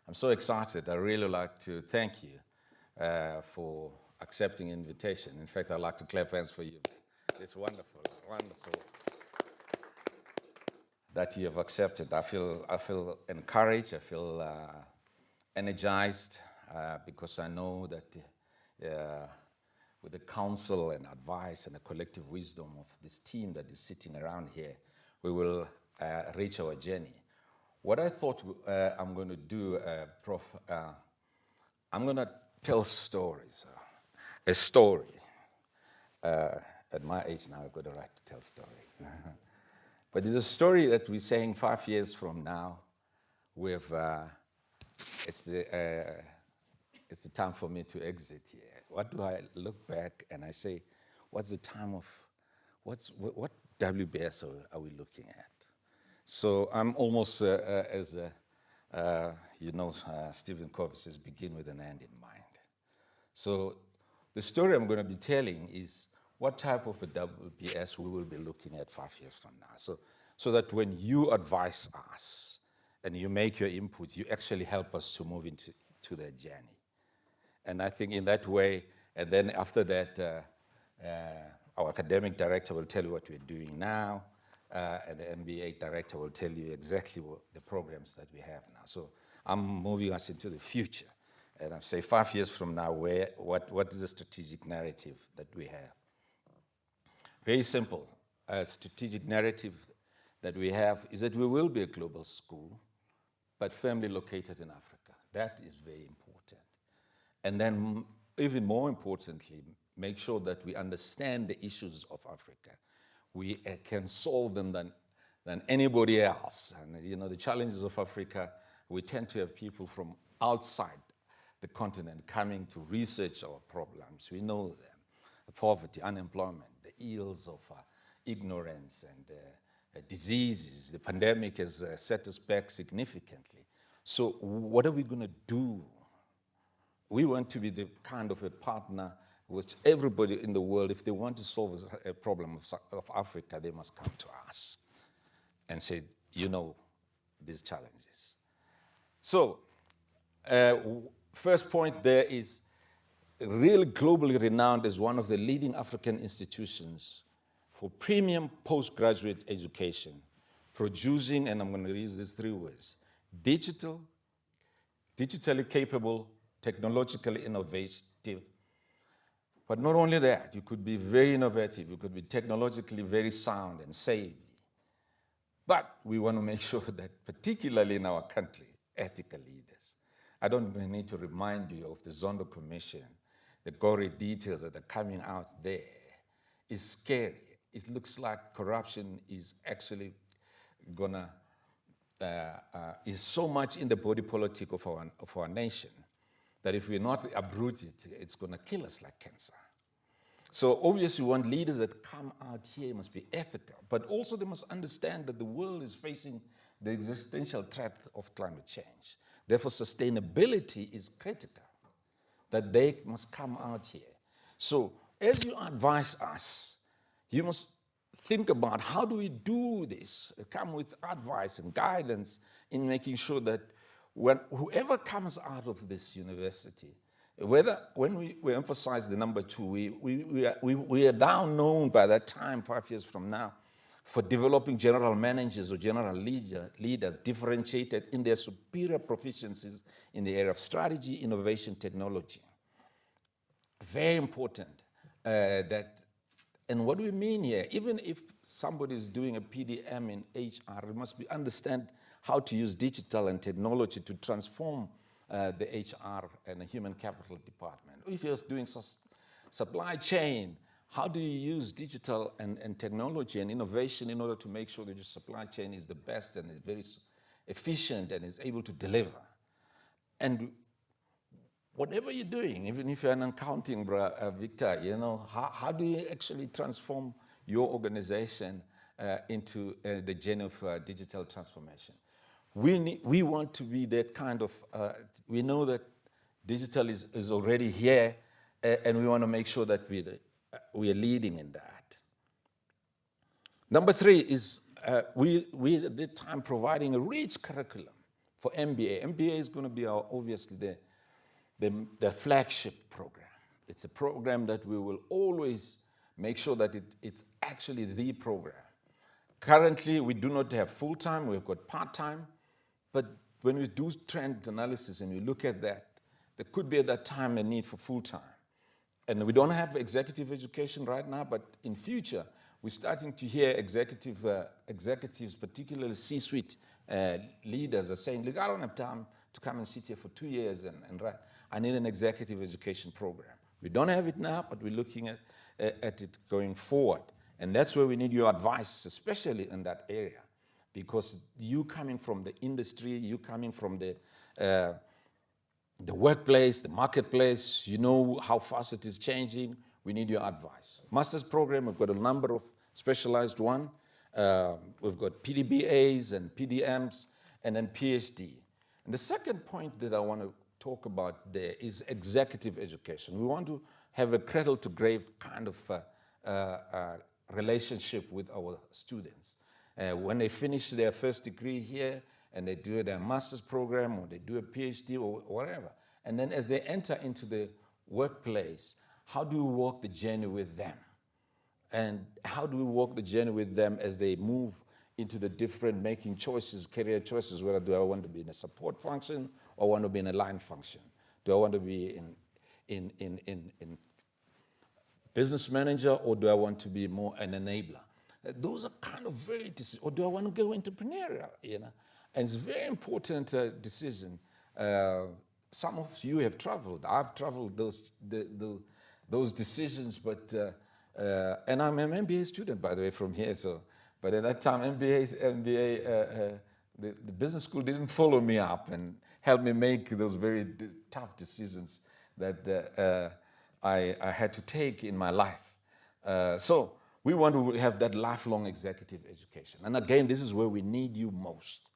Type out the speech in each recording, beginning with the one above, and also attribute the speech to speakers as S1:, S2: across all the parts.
S1: I'm so excited. I really like to thank you for accepting the invitation. In fact, I'd like to clap hands for you. It's wonderful, wonderful that you have accepted. I feel encouraged. I feel energized because I know that with the counsel and advice and the collective wisdom of this team that is sitting around here, we will reach our journey. What I thought I'm going to do, Prof, I'm going to tell stories. A story. At my age now, I've got the right to tell stories. But it's a story that we're saying 5 years from now. It's the time for me to exit here. What do I look back and I say, what's the time of, what WBS are we looking at? So I'm almost Stephen Covey says, begin with an end in mind. So the story I'm going to be telling is what type of a WBS we will be looking at 5 years from now. So that when you advise us and you make your input, you actually help us to move into the journey. And I think in that way, and then after that, our academic director will tell you what we're doing now, and the MBA director will tell you exactly what the programs that we have now. So I'm moving us into the future. And I say 5 years from now, what is the strategic narrative that we have? Very simple. A strategic narrative that we have is that we will be a global school, but firmly located in Africa. That is very important. And then, even more importantly, make sure that we understand the issues of Africa. We can solve them than anybody else. And the challenges of Africa, we tend to have people from outside the continent coming to research our problems. We know them. The poverty, unemployment, the ills of ignorance and diseases. The pandemic has set us back significantly. So what are we going to do? We want to be the kind of a partner which everybody in the world, if they want to solve a problem of Africa, they must come to us and say, these challenges. So first point there is really globally renowned as one of the leading African institutions for premium postgraduate education, producing, and I'm going to use these 3 words, digitally capable, technologically innovative. But not only that, you could be very innovative, you could be technologically very sound and savvy. But we want to make sure that, particularly in our country, ethical leaders. I don't need to remind you of the Zondo Commission, the gory details that are coming out there. It's scary. It looks like corruption is actually gonna, is so much in the body politic of our nation that if we're not uprooted, it's gonna kill us like cancer. So obviously we want leaders that come out here must be ethical, but also they must understand that the world is facing the existential threat of climate change. Therefore, sustainability is critical, that they must come out here. So as you advise us, you must think about how do we do this, come with advice and guidance in making sure that whoever comes out of this university, when we emphasize the number 2, we are now known by that time, 5 years from now, for developing general managers or general leaders differentiated in their superior proficiencies in the area of strategy, innovation, technology. Very important and what do we mean here? Even if somebody is doing a PDM in HR, we must understand how to use digital and technology to transform the HR and the human capital department. If you're doing supply chain, how do you use digital and technology and innovation in order to make sure that your supply chain is the best and is very efficient and is able to deliver? And whatever you're doing, even if you're an accounting, Victor, how do you actually transform your organization into the journey of digital transformation? We want to be that kind of, we know that digital is already here, and we want to make sure that we are leading in that. Number 3 is we at the time providing a rich curriculum for MBA. MBA is going to be obviously the flagship program. It's a program that we will always make sure that it's actually the program. Currently, we do not have full-time, we've got part-time, but when we do trend analysis and we look at that, there could be at that time a need for full-time. And we don't have executive education right now, but in future, we're starting to hear executives, particularly C-suite leaders, are saying, look, I don't have time to come and sit here for 2 years and write. I need an executive education program. We don't have it now, but we're looking at it going forward. And that's where we need your advice, especially in that area. Because you coming from the industry, you coming from the workplace, the marketplace, you know how fast it is changing. We need your advice. Master's program, we've got a number of specialized ones. We've got PDBAs and PDMs, and then PhD. And the second point that I want to talk about there is executive education. We want to have a cradle-to-grave kind of relationship with our students. When they finish their first degree here and they do their master's program or they do a PhD or whatever, and then as they enter into the workplace, how do we walk the journey with them? And how do we walk the journey with them as they move into the different making choices, career choices, whether do I want to be in a support function or want to be in a line function? Do I want to be in business manager, or do I want to be more an enabler? Those are kind of very decisions. Or do I want to go entrepreneurial? You know, and it's a very important decision. Some of you have traveled. I've traveled those decisions, but and I'm an MBA student, by the way, from here. So, but at that time, MBA, the business school didn't follow me up and help me make those very tough decisions that I had to take in my life. So we want to have that lifelong executive education. And again, this is where we need you most.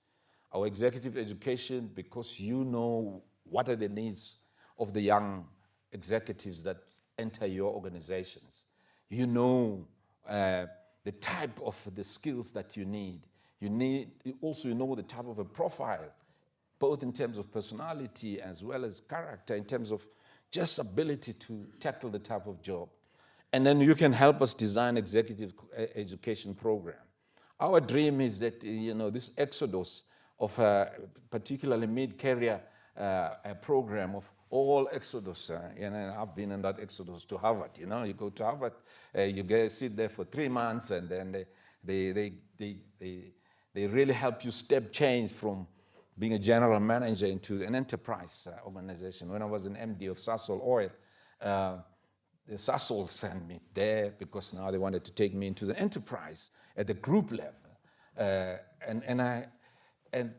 S1: Our executive education, because you know what are the needs of the young executives that enter your organizations. You know the type of the skills that you need. You also know the type of a profile, both in terms of personality as well as character, in terms of just ability to tackle the type of job. And then you can help us design executive education program. Our dream is that, this exodus of particularly mid-career program of all exodus, I've been in that exodus to Harvard. You go to Harvard, you sit there for 3 months, and then they really help you step change from being a general manager into an enterprise organization. When I was an MD of Sasol Oil, the Sasol sent me there because now they wanted to take me into the enterprise at the group level, and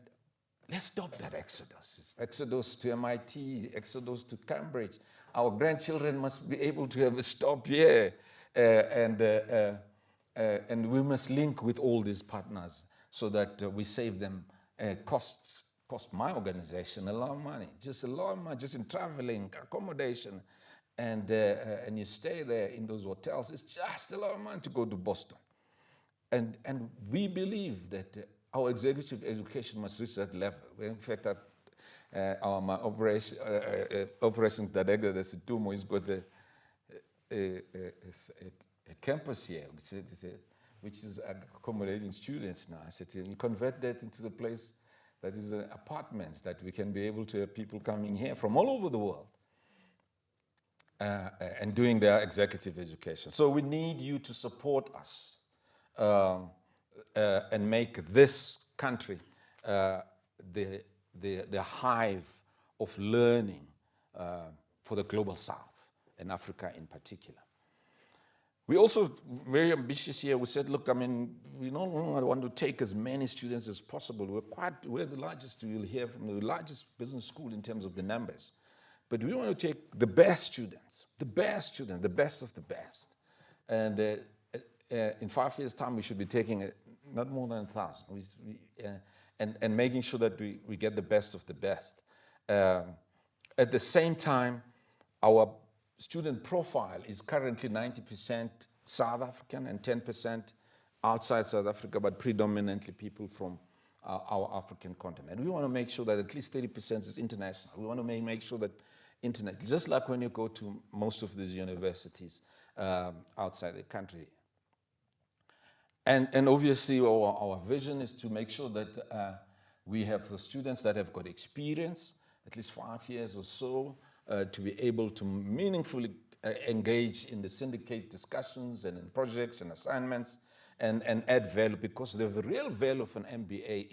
S1: let's stop that exodus. It's exodus to MIT, exodus to Cambridge. Our grandchildren must be able to have a stop here, and we must link with all these partners so that we save them cost my organization a lot of money, just a lot of money, just in traveling, accommodation, and you stay there in those hotels. It's just a lot of money to go to Boston, and we believe that our executive education must reach that level. In fact, my operations director, the Situmo, has got a campus here, which is accommodating students now. I said, you convert that into the place that is apartments, that we can be able to have people coming here from all over the world and doing their executive education. So we need you to support us and make this country the hive of learning for the global South and Africa in particular. We also very ambitious here. We said, look, we don't want to take as many students as possible. We're the largest, you'll hear from the largest business school in terms of the numbers. But we want to take the best students, the best of the best. And in 5 years' time, we should be taking not more than 1,000, and making sure that we get the best of the best. At the same time, our student profile is currently 90% South African and 10% outside South Africa, but predominantly people from our African continent. We want to make sure that at least 30% is international. We want to make sure that internet, just like when you go to most of these universities outside the country. And obviously our vision is to make sure that we have the students that have got experience, at least 5 years or so, to be able to meaningfully engage in the syndicate discussions and in projects and assignments and add value, because the real value of an MBA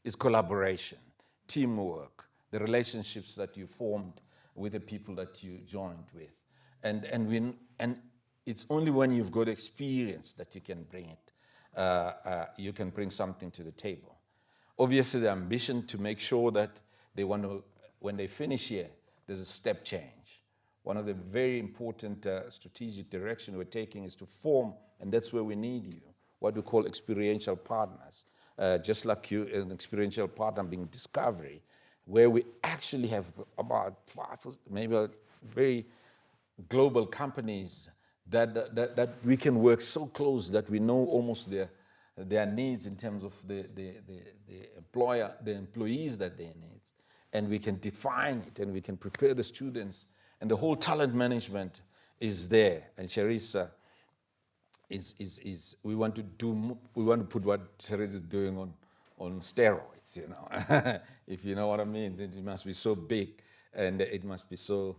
S1: is collaboration, teamwork, the relationships that you formed with the people that you joined with. And it's only when you've got experience that you can bring it. You can bring something to the table. Obviously, the ambition to make sure that they want to, when they finish here, there's a step change. One of the very important strategic direction we're taking is to form, and that's where we need you, what we call experiential partners. Just like you, an experiential partner being Discovery, where we actually have about 5, maybe very global companies that we can work so close that we know almost their needs in terms of the employees that they need. And we can define it, and we can prepare the students, and the whole talent management is there. And Charissa we want to put what Charissa is doing on steroids, you know. If you know what I mean, it must be so big, and it must be so.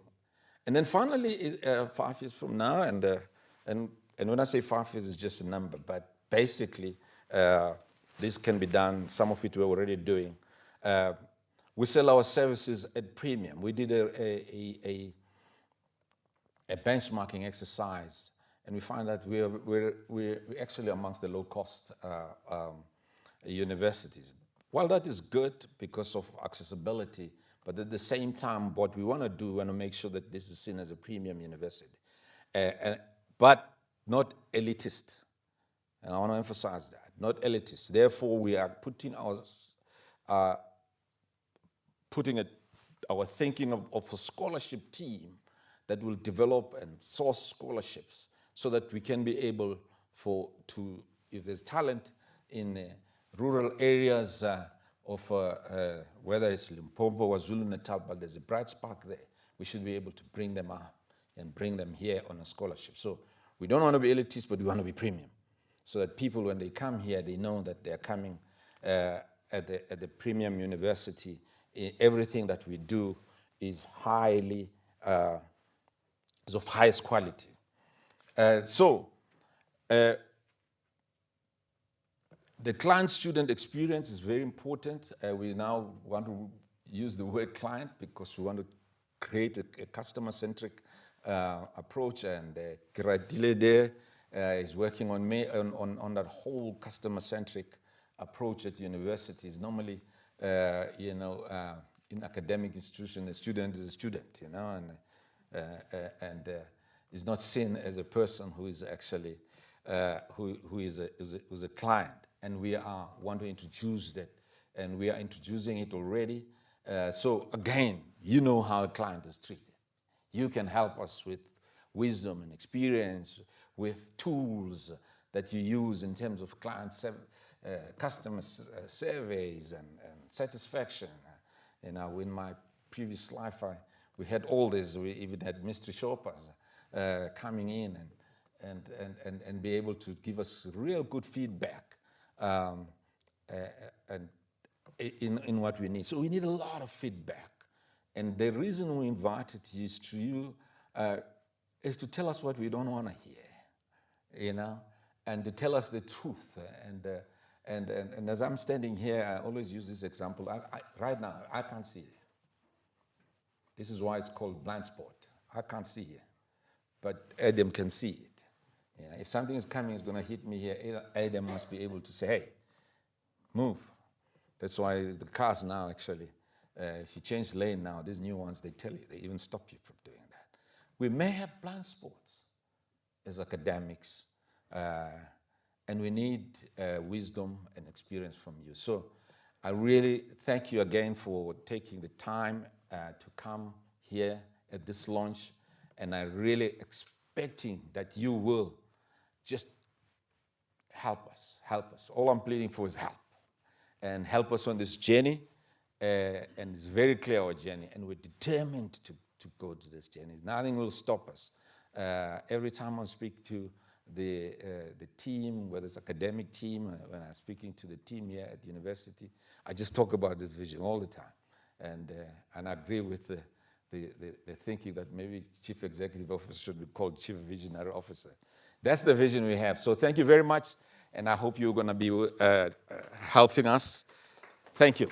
S1: And then finally, 5 years from now, and when I say 5 years, it's just a number, but basically, this can be done. Some of it we're already doing. We sell our services at premium. We did a benchmarking exercise, and we find that we're actually amongst the low-cost universities. Well, that is good because of accessibility, but at the same time, what we want to do, we want to make sure that this is seen as a premium university, but not elitist. And I want to emphasize that, not elitist. Therefore, we are putting our thinking of a scholarship team that will develop and source scholarships so that we can be able to, if there's talent in rural areas of whether it's Limpopo or Zulu-Natal, but there's a bright spark there, we should be able to bring them out and bring them here on a scholarship. So we don't want to be elitist, but we want to be premium, so that people, when they come here, they know that they're coming at the premium university. Everything that we do is is of highest quality. The client-student experience is very important. We now want to use the word client because we want to create a customer-centric approach, and Radebe there is working on that whole customer-centric approach at universities. Normally, in academic institution, a student is a student, you know, and is not seen as a person who is actually who's a client. And we want to introduce that, and we are introducing it already. So again, you know how a client is treated. You can help us with wisdom and experience, with tools that you use in terms of customer surveys and satisfaction. You know, in my previous life, we had all this. We even had mystery shoppers coming in and be able to give us real good feedback and in what we need. So we need a lot of feedback. And the reason we invited you is to tell us what we don't want to hear, you know, and to tell us the truth. And as I'm standing here, I always use this example. Right now, I can't see it. This is why it's called blind spot. I can't see here, but Adam can see it. Yeah, if something is coming, it's going to hit me here, Adam must be able to say, hey, move. That's why the cars now, actually, if you change lane now, these new ones, they tell you, they even stop you from doing that. We may have blind spots as academics, and we need wisdom and experience from you. So I really thank you again for taking the time to come here at this launch, and I'm really expecting that you will just help us. All I'm pleading for is help. and help us on this journey. And it's very clear our journey, and we're determined to go to this journey. Nothing will stop us. Every time I speak to the team, whether it's academic team, when I'm speaking to the team here at the university, I just talk about this vision all the time. And I agree with the thinking that maybe Chief Executive Officer should be called Chief Visionary Officer. That's the vision we have. So thank you very much, and I hope you're going to be helping us. Thank you.